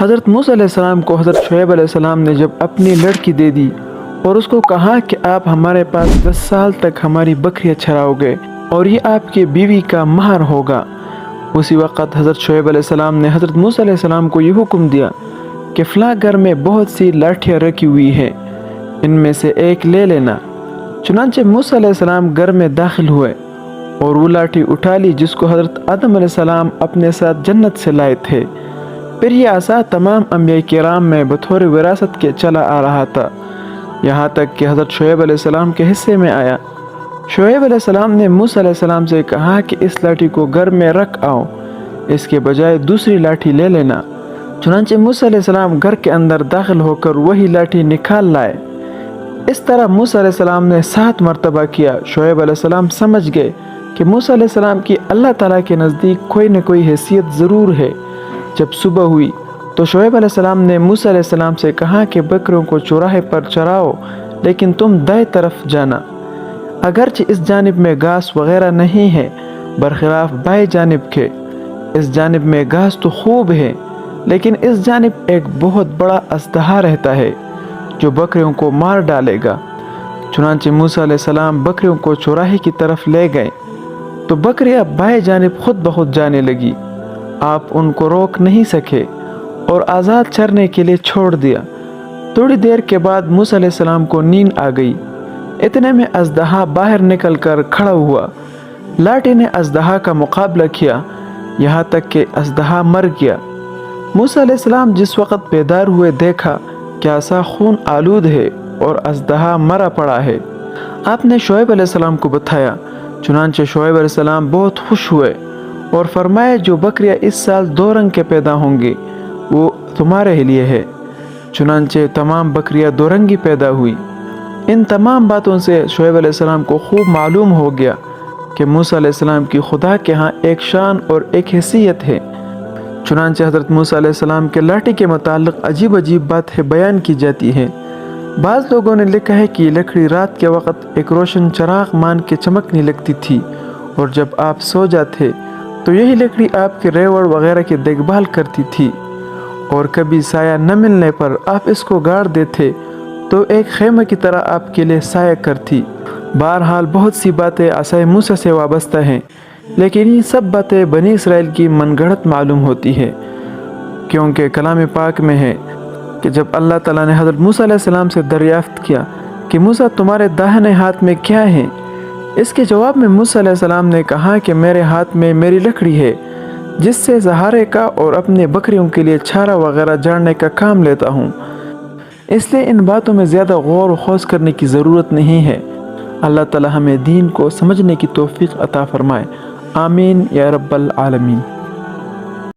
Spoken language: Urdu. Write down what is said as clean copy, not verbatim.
حضرت موسیٰ علیہ السلام کو حضرت شعیب علیہ السلام نے جب اپنی لڑکی دے دی اور اس کو کہا کہ آپ ہمارے پاس 10 سال تک ہماری بکریاں چراؤ گے اور یہ آپ کی بیوی کا مہر ہوگا، اسی وقت حضرت شعیب علیہ السلام نے حضرت موسیٰ علیہ السلام کو یہ حکم دیا کہ فلاں گھر میں بہت سی لاٹھیاں رکھی ہوئی ہیں، ان میں سے ایک لے لینا۔ چنانچہ موسیٰ علیہ السلام گھر میں داخل ہوئے اور وہ لاٹھی اٹھا لی جس کو حضرت آدم علیہ السلام اپنے ساتھ جنت سے لائے تھے۔ پھر یہ عصا تمام انبیاء کرام میں بطور وراثت کے چلا آ رہا تھا، یہاں تک کہ حضرت شعیب علیہ السلام کے حصے میں آیا۔ شعیب علیہ السلام نے موسیٰ علیہ السلام سے کہا کہ اس لاٹھی کو گھر میں رکھ آؤ، اس کے بجائے دوسری لاٹھی لے لینا۔ چنانچہ موسیٰ علیہ السلام گھر کے اندر داخل ہو کر وہی لاٹھی نکال لائے۔ اس طرح موسیٰ علیہ السلام نے 7 مرتبہ کیا۔ شعیب علیہ السلام سمجھ گئے کہ موسیٰ علیہ السلام کی اللہ تعالیٰ کے نزدیک کوئی نہ کوئی حیثیت ضرور ہے۔ جب صبح ہوئی تو شعیب علیہ السلام نے موسیٰ علیہ السلام سے کہا کہ بکریوں کو چوراہے پر چراؤ، لیکن تم دائیں طرف جانا، اگرچہ اس جانب میں گھاس وغیرہ نہیں ہے، برخلاف بائیں جانب کے۔ اس جانب میں گھاس تو خوب ہے، لیکن اس جانب ایک بہت بڑا اژدہا رہتا ہے جو بکریوں کو مار ڈالے گا۔ چنانچہ موسیٰ علیہ السلام بکریوں کو چوراہے کی طرف لے گئے تو بکریاں بائیں جانب خود بخود جانے لگی۔ آپ ان کو روک نہیں سکے اور آزاد چرنے کے لیے چھوڑ دیا۔ تھوڑی دیر کے بعد موسیٰ علیہ السلام کو نیند آ گئی۔ اتنے میں اژدہا باہر نکل کر کھڑا ہوا۔ لاٹھی نے اژدہا کا مقابلہ کیا، یہاں تک کہ اژدہا مر گیا۔ موسیٰ علیہ السلام جس وقت بیدار ہوئے دیکھا کہ عصا خون آلود ہے اور اژدہا مرا پڑا ہے۔ آپ نے شعیب علیہ السلام کو بتایا۔ چنانچہ شعیب علیہ السلام بہت خوش ہوئے اور فرمایا جو بکریاں اس سال 2 رنگ کے پیدا ہوں گی وہ تمہارے لیے ہے۔ چنانچہ تمام بکریاں 2 رنگی پیدا ہوئی۔ ان تمام باتوں سے شعیب علیہ السلام کو خوب معلوم ہو گیا کہ موسیٰ علیہ السلام کی خدا کے ہاں ایک شان اور ایک حیثیت ہے۔ چنانچہ حضرت موسیٰ علیہ السلام کے لاٹھی کے متعلق عجیب عجیب باتیں بیان کی جاتی ہیں۔ بعض لوگوں نے لکھا ہے کہ یہ لکڑی رات کے وقت ایک روشن چراغ مان کے چمکنے لگتی تھی، اور جب آپ سو جاتے تو یہی لکڑی آپ کے ریوڑ وغیرہ کی دیکھ بھال کرتی تھی، اور کبھی سایہ نہ ملنے پر آپ اس کو گاڑ دیتے تو ایک خیمہ کی طرح آپ کے لیے سایہ کرتی۔ بہرحال بہت سی باتیں عصا موسیٰ سے وابستہ ہیں، لیکن یہ سب باتیں بنی اسرائیل کی من گھڑت معلوم ہوتی ہے، کیونکہ کلام پاک میں ہے کہ جب اللہ تعالیٰ نے حضرت موسیٰ علیہ السلام سے دریافت کیا کہ موسیٰ تمہارے داہنے ہاتھ میں کیا ہے، اس کے جواب میں موسیٰ علیہ السلام نے کہا کہ میرے ہاتھ میں میری لکڑی ہے جس سے سہارے کا اور اپنے بکریوں کے لیے چھارا وغیرہ جاڑنے کا کام لیتا ہوں، اس لیے ان باتوں میں زیادہ غور و خوض کرنے کی ضرورت نہیں ہے۔ اللہ تعالیٰ ہمیں دین کو سمجھنے کی توفیق عطا فرمائے، آمین یا رب العالمین۔